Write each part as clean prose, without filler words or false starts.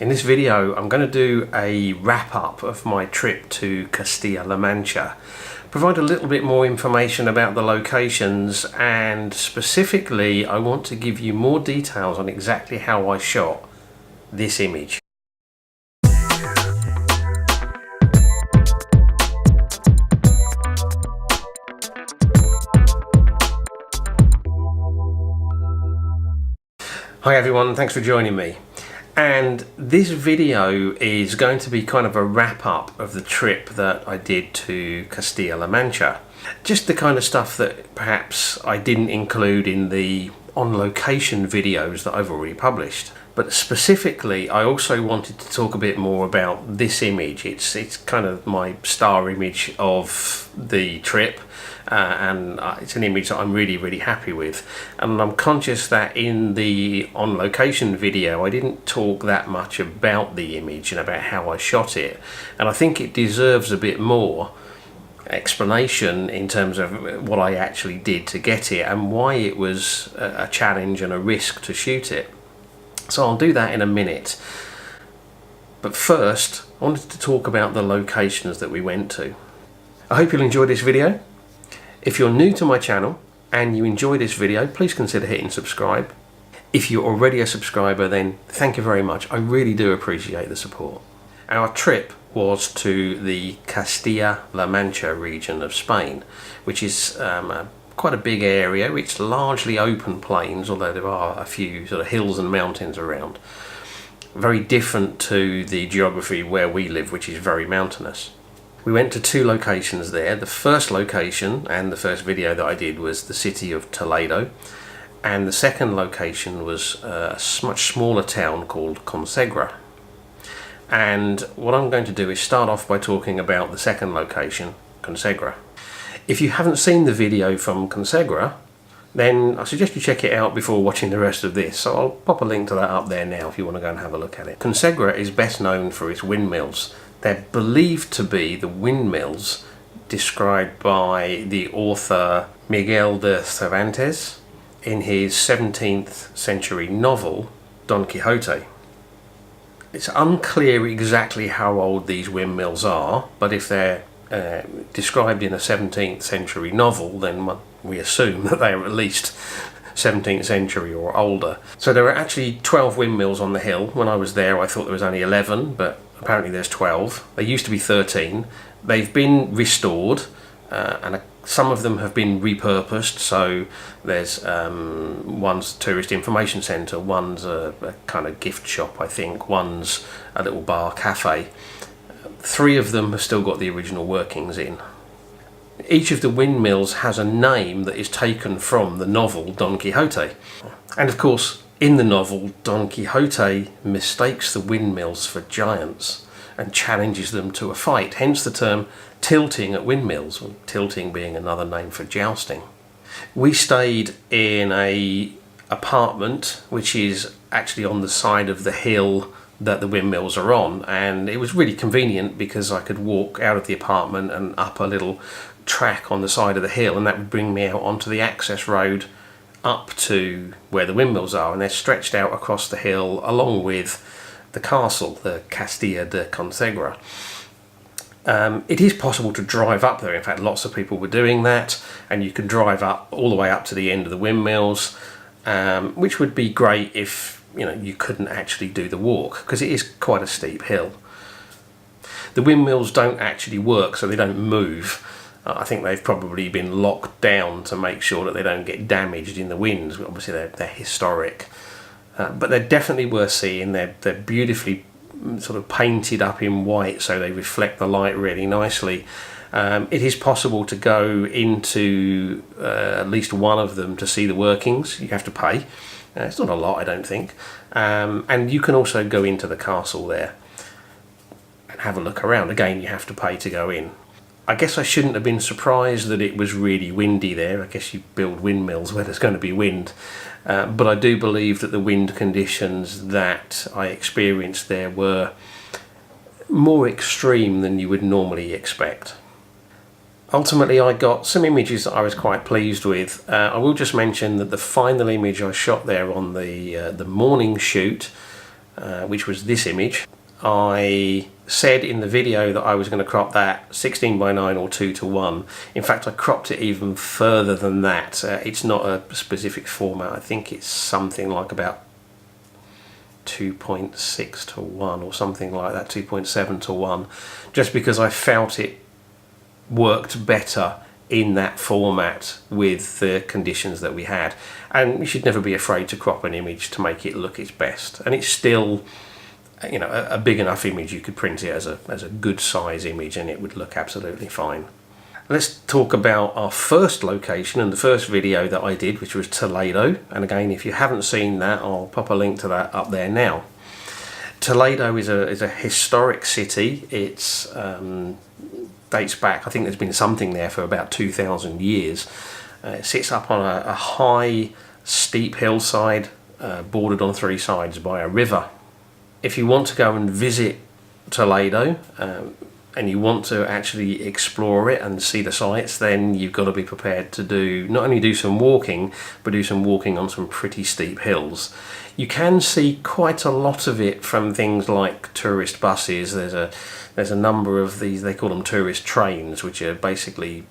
In this video I'm going to do a wrap up of my trip to Castilla La Mancha, provide a little bit more information about the locations, and specifically I want to give you more details on exactly how I shot this image. Hi everyone, thanks for joining me. And this video is going to be kind of a wrap up of the trip that I did to Castilla La Mancha. Just the kind of stuff that perhaps I didn't include in the on location videos that I've already published. But specifically, I also wanted to talk a bit more about this image. It's kind of my star image of the trip, and it's an image that I'm really happy with. And I'm conscious that in the on location video I didn't talk that much about the image and about how I shot it, and I think it deserves a bit more explanation in terms of what I actually did to get it and why it was a challenge and a risk to shoot it. So I'll do that in a minute. But first, I wanted to talk about the locations that we went to. I hope you'll enjoy this video. If you're new to my channel and you enjoy this video, please consider hitting subscribe. If you're already a subscriber, then thank you very much. I really do appreciate the support. Our trip was to the Castilla La Mancha region of Spain, which is quite a big area. It's largely open plains, although there are a few sort of hills and mountains around. Very different to the geography where we live, which is very mountainous. We went to two locations there. The first location and the first video that I did was the city of Toledo, and the second location was a much smaller town called Consuegra. And what I'm going to do is start off by talking about the second location, Consuegra. If you haven't seen the video from Consuegra, then I suggest you check it out before watching the rest of this. So I'll pop a link to that up there now if you want to go and have a look at it. Consuegra is best known for its windmills. They're believed to be the windmills described by the author Miguel de Cervantes in his 17th century novel Don Quixote. It's unclear exactly how old these windmills are, but if they're described in a 17th century novel, then we assume that they are at least 17th century or older. So there are actually 12 windmills on the hill. When I was there I thought there was only 11, but apparently there's 12. There used to be 13. They've been restored, and some of them have been repurposed. So there's one's tourist information centre, one's a kind of gift shop I think, one's a little bar cafe. 3 of them have still got the original workings in. Each of the windmills has a name that is taken from the novel Don Quixote. And of course, in the novel, Don Quixote mistakes the windmills for giants and challenges them to a fight, hence the term tilting at windmills, or tilting being another name for jousting. We stayed in an apartment which is actually on the side of the hill that the windmills are on, and it was really convenient because I could walk out of the apartment and up a little track on the side of the hill, and that would bring me out onto the access road up to where the windmills are, and they're stretched out across the hill along with the castle, the Castilla de Consuegra. It is possible to drive up there. In fact, lots of people were doing that, and you can drive up all the way up to the end of the windmills, which would be great if you couldn't actually do the walk, because it is quite a steep hill. The windmills don't actually work, so they don't move. I think they've probably been locked down to make sure that they don't get damaged in the winds. Obviously they're historic, but they're definitely worth seeing. They're beautifully sort of painted up in white, so they reflect the light really nicely. It is possible to go into at least one of them to see the workings. You have to pay. It's not a lot, I don't think. And you can also go into the castle there and have a look around. Again, you have to pay to go in. I guess I shouldn't have been surprised that it was really windy there. I guess you build windmills where there's going to be wind. But I do believe that the wind conditions that I experienced there were more extreme than you would normally expect. Ultimately, I got some images that I was quite pleased with. I will just mention that the final image I shot there on the morning shoot which was this image. I said in the video that I was going to crop that 16:9 or 2:1. In fact, I cropped it even further than that. It's not a specific format. I think it's something like about 2.6:1 or something like that, 2.7:1, just because I felt it worked better in that format with the conditions that we had. And you should never be afraid to crop an image to make it look its best. And it's still, you know, a big enough image. You could print it as a good size image and it would look absolutely fine. Let's talk about our first location and the first video that I did, which was Toledo. And again, if you haven't seen that, I'll pop a link to that up there now. Toledo is a historic city. It's dates back, I think there's been something there for about 2,000 years. It sits up on a high, steep hillside, bordered on three sides by a river. If you want to go and visit Toledo, and you want to actually explore it and see the sights, then you've got to be prepared to not only do some walking, but do some walking on some pretty steep hills. You can see quite a lot of it from things like tourist buses. There's a number of these, they call them tourist trains, which are basically,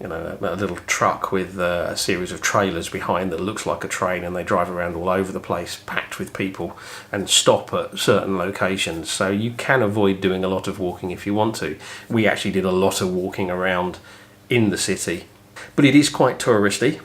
you know, a little truck with a series of trailers behind that looks like a train, and they drive around all over the place packed with people and stop at certain locations. So you can avoid doing a lot of walking if you want to. We actually did a lot of walking around in the city, but it is quite touristy.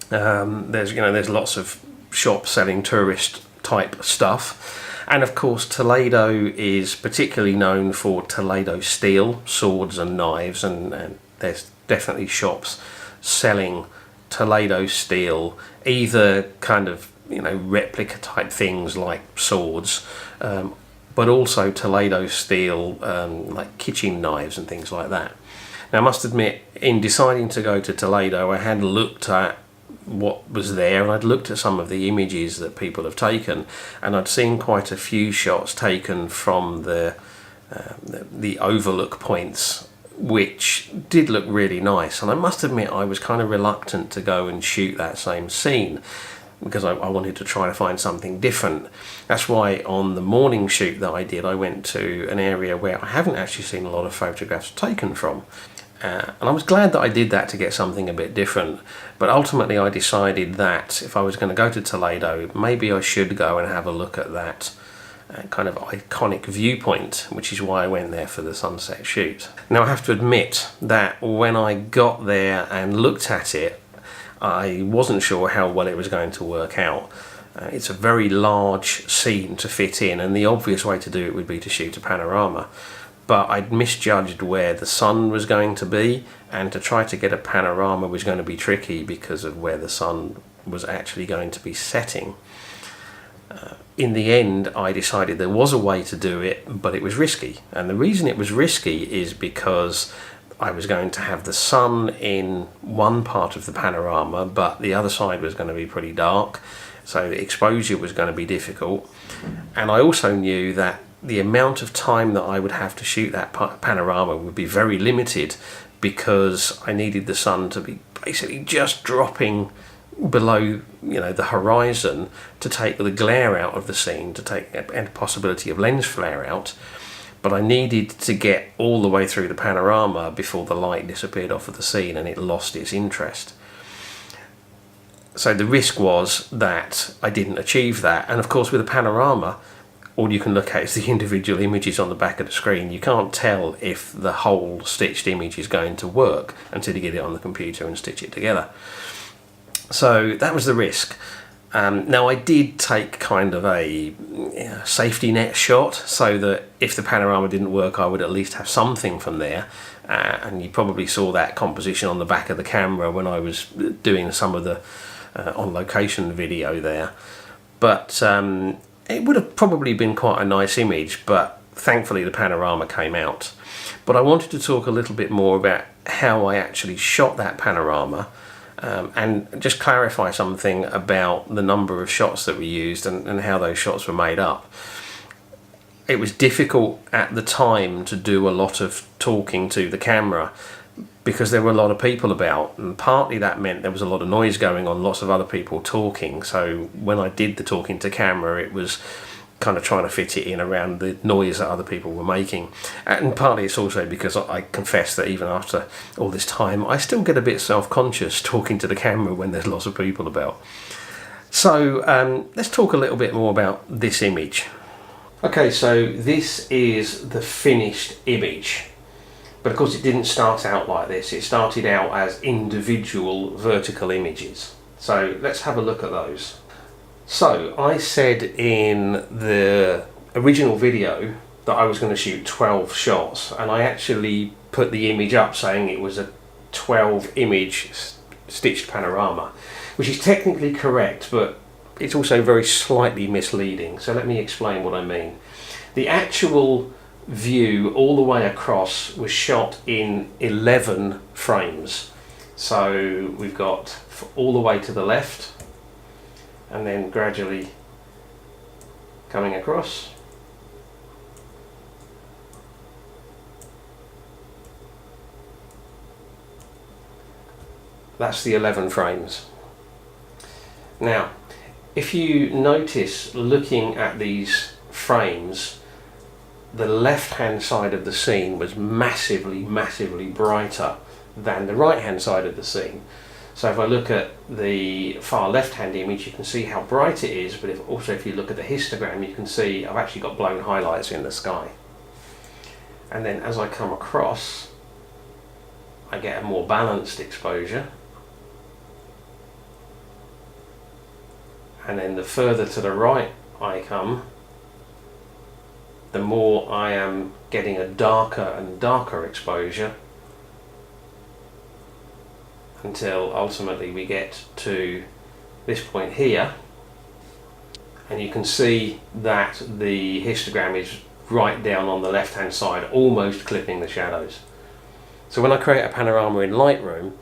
There's lots of shops selling tourist type stuff, and of course Toledo is particularly known for Toledo steel, swords and knives, and there's definitely shops selling Toledo steel, either kind of, you know, replica type things like swords, but also Toledo steel, like kitchen knives and things like that. Now I must admit, in deciding to go to Toledo, I had looked at what was there, and I'd looked at some of the images that people have taken, and I'd seen quite a few shots taken from the overlook points, which did look really nice. And I must admit, I was kind of reluctant to go and shoot that same scene because I wanted to try to find something different. That's why on the morning shoot that I did, I went to an area where I haven't actually seen a lot of photographs taken from. And I was glad that I did that to get something a bit different. But ultimately I decided that if I was going to go to Toledo, maybe I should go and have a look at that kind of iconic viewpoint, which is why I went there for the sunset shoot. Now I have to admit that when I got there and looked at it, I wasn't sure how well it was going to work out. It's a very large scene to fit in, and the obvious way to do it would be to shoot a panorama. But I'd misjudged where the sun was going to be, and to try to get a panorama was going to be tricky because of where the sun was actually going to be setting. In the end, I decided there was a way to do it, but it was risky. And the reason it was risky is because I was going to have the sun in one part of the panorama, but the other side was going to be pretty dark, so the exposure was going to be difficult. And I also knew that the amount of time that I would have to shoot that panorama would be very limited, because I needed the sun to be basically just dropping below, you know, the horizon to take the glare out of the scene, to take a possibility of lens flare out. But I needed to get all the way through the panorama before the light disappeared off of the scene and it lost its interest. So the risk was that I didn't achieve that. And of course with a panorama, all you can look at is the individual images on the back of the screen. You can't tell if the whole stitched image is going to work until you get it on the computer and stitch it together. So that was the risk. Now I did take kind of a safety net shot, so that if the panorama didn't work, I would at least have something from there. And you probably saw that composition on the back of the camera when I was doing some of the on location video there. But it would have probably been quite a nice image, but thankfully the panorama came out. But I wanted to talk a little bit more about how I actually shot that panorama, and just clarify something about the number of shots that we used and how those shots were made up. It was difficult at the time to do a lot of talking to the camera because there were a lot of people about, and partly that meant there was a lot of noise going on, lots of other people talking. So when I did the talking to camera, it was kind of trying to fit it in around the noise that other people were making. And partly it's also because I confess that even after all this time, I still get a bit self-conscious talking to the camera when there's lots of people about. So let's talk a little bit more about this image. Okay, so this is the finished image. But of course it didn't start out like this. It started out as individual vertical images. So let's have a look at those. So I said in the original video that I was going to shoot 12 shots, and I actually put the image up saying it was a 12 image stitched panorama, which is technically correct, but it's also very slightly misleading. So let me explain what I mean. The actual view all the way across was shot in 11 frames. So we've got all the way to the left, and then gradually coming across. That's the 11 frames. Now, if you notice looking at these frames, the left hand side of the scene was massively brighter than the right hand side of the scene. So if I look at the far left hand image, you can see how bright it is, but if you look at the histogram, you can see I've actually got blown highlights in the sky. And then as I come across, I get a more balanced exposure. And then the further to the right I come, the more I am getting a darker and darker exposure, until ultimately we get to this point here, and you can see that the histogram is right down on the left hand side, almost clipping the shadows. So when I create a panorama in Lightroom,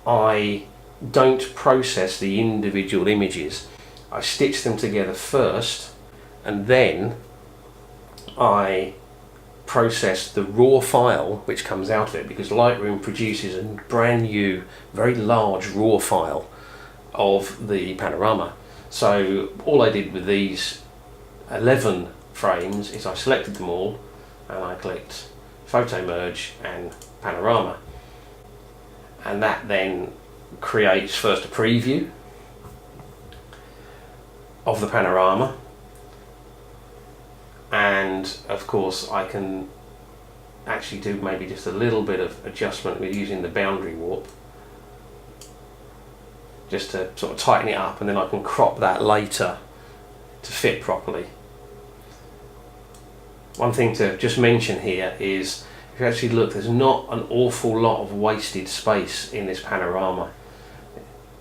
I don't process the individual images. I stitch them together first, and then I process the raw file which comes out of it, because Lightroom produces a brand new, very large raw file of the panorama. So all I did with these 11 frames is I selected them all and I clicked Photo Merge and Panorama, and that then creates first a preview of the panorama. And of course I can actually do maybe just a little bit of adjustment with using the boundary warp, just to sort of tighten it up, and then I can crop that later to fit properly. One thing to just mention here is, if you actually look, there's not an awful lot of wasted space in this panorama.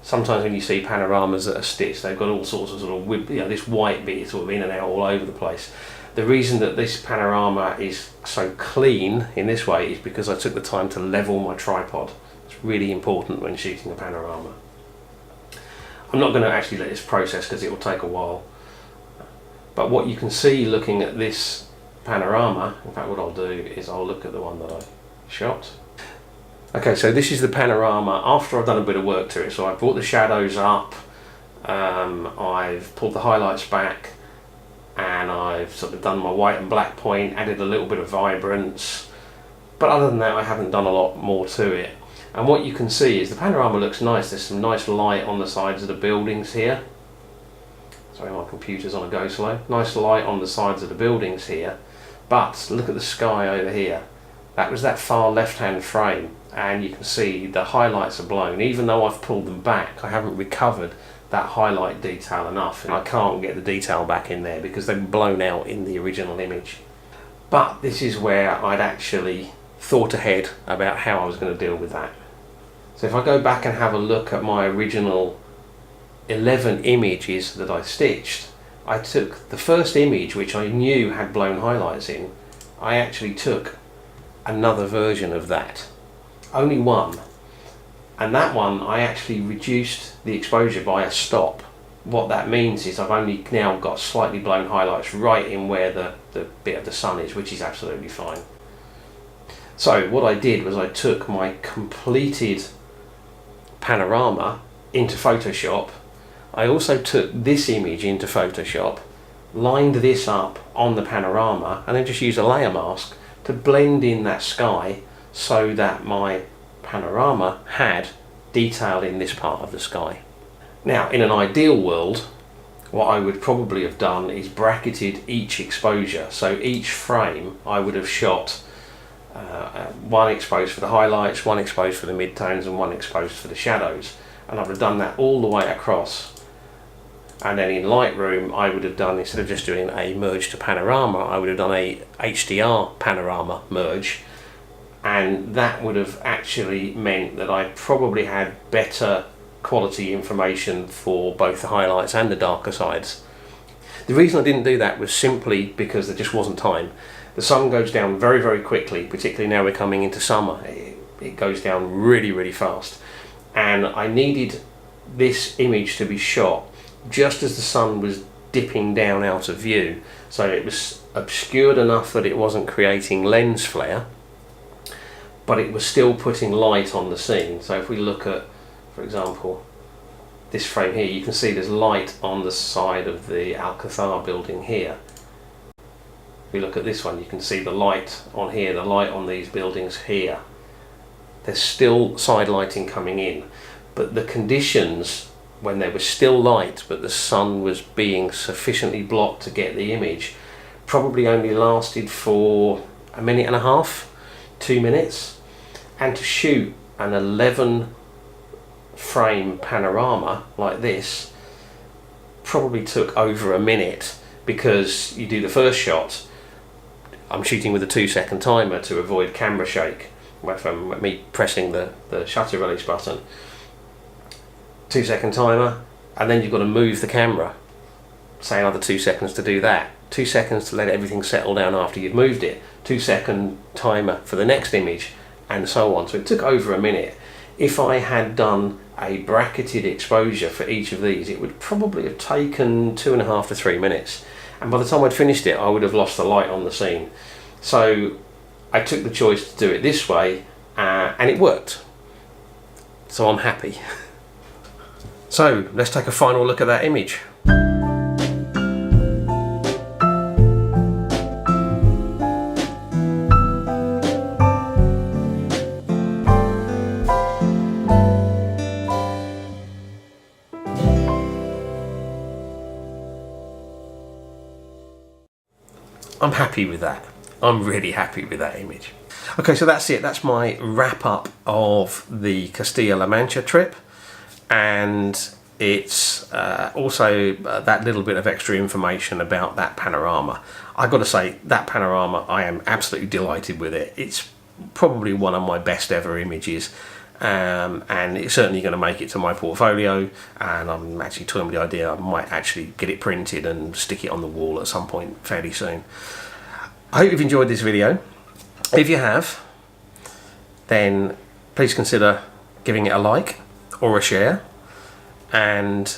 Sometimes when you see panoramas that are stitched, they've got all sorts of this white bit is sort of in and out all over the place. The reason that this panorama is so clean in this way is because I took the time to level my tripod. It's really important when shooting a panorama. I'm not going to actually let this process because it will take a while. But what you can see looking at this panorama, in fact what I'll do is I'll look at the one that I shot. Okay, so this is the panorama after I've done a bit of work to it. So I brought the shadows up, I've pulled the highlights back, and I've sort of done my white and black point, added a little bit of vibrance, but other than that I haven't done a lot more to it. And what you can see is the panorama looks nice. There's some nice light on the sides of the buildings here. Sorry, my computer's on a go slow. Nice light on the sides of the buildings here, but look at the sky over here. That was that far left hand frame, and you can see the highlights are blown. Even though I've pulled them back, I haven't recovered that highlight detail enough, and I can't get the detail back in there because they've been blown out in the original image. But this is where I'd actually thought ahead about how I was going to deal with that. So if I go back and have a look at my original 11 images that I stitched, I took the first image, which I knew had blown highlights in, I actually took another version of that, only one. And that one I actually reduced the exposure by a stop. What that means is I've only now got slightly blown highlights right in where the bit of the sun is, which is absolutely fine. So what I did was I took my completed panorama into Photoshop. I also took this image into Photoshop, lined this up on the panorama, and then just use a layer mask to blend in that sky so that my panorama had detail in this part of the sky. Now, in an ideal world, what I would probably have done is bracketed each exposure. So each frame I would have shot one exposed for the highlights, one exposed for the midtones, and one exposed for the shadows. And I would have done that all the way across. And then in Lightroom, I would have done, instead of just doing a merge to panorama, I would have done a HDR panorama merge. And that would have actually meant that I probably had better quality information for both the highlights and the darker sides. The reason I didn't do that was simply because there just wasn't time. The sun goes down very, very quickly, particularly now we're coming into summer. It goes down really, really fast. And I needed this image to be shot just as the sun was dipping down out of view. So it was obscured enough that it wasn't creating lens flare, but it was still putting light on the scene. So if we look at, for example, this frame here, you can see there's light on the side of the Alcazar building here. If we look at this one, you can see the light on here, the light on these buildings here. There's still side lighting coming in, but the conditions when there was still light but the sun was being sufficiently blocked to get the image probably only lasted for a minute and a half, 2 minutes. And to shoot an 11 frame panorama like this probably took over a minute, because you do the first shot, I'm shooting with a 2-second timer to avoid camera shake from me pressing the shutter release button. 2-second timer, and then you've got to move the camera, say another 2 seconds to do that, 2 seconds to let everything settle down after you've moved it, 2-second timer for the next image, and so on. So it took over a minute. If I had done a bracketed exposure for each of these, it would probably have taken 2.5 to 3 minutes, and by the time I'd finished it I would have lost the light on the scene. So I took the choice to do it this way, and it worked, so I'm happy. So let's take a final look at that image. I'm happy with that. I'm really happy with that image. Okay, so that's it. That's my wrap up of the Castilla La Mancha trip. And it's also that little bit of extra information about that panorama. I've got to say, that panorama, I am absolutely delighted with it. It's probably one of my best ever images, and it's certainly going to make it to my portfolio, and I'm actually toying with the idea I might actually get it printed and stick it on the wall at some point fairly soon. I hope you've enjoyed this video. If you have, then please consider giving it a like or a share, and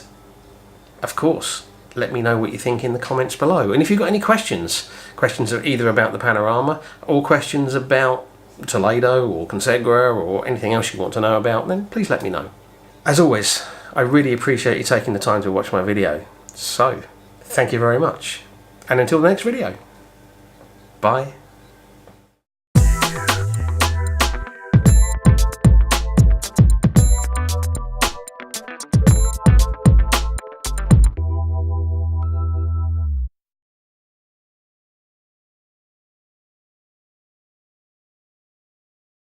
of course let me know what you think in the comments below. And if you've got any questions are either about the panorama or questions about Toledo or Consuegra or anything else you want to know about, then please let me know. As always, I really appreciate you taking the time to watch my video, so thank you very much, and until the next video, bye.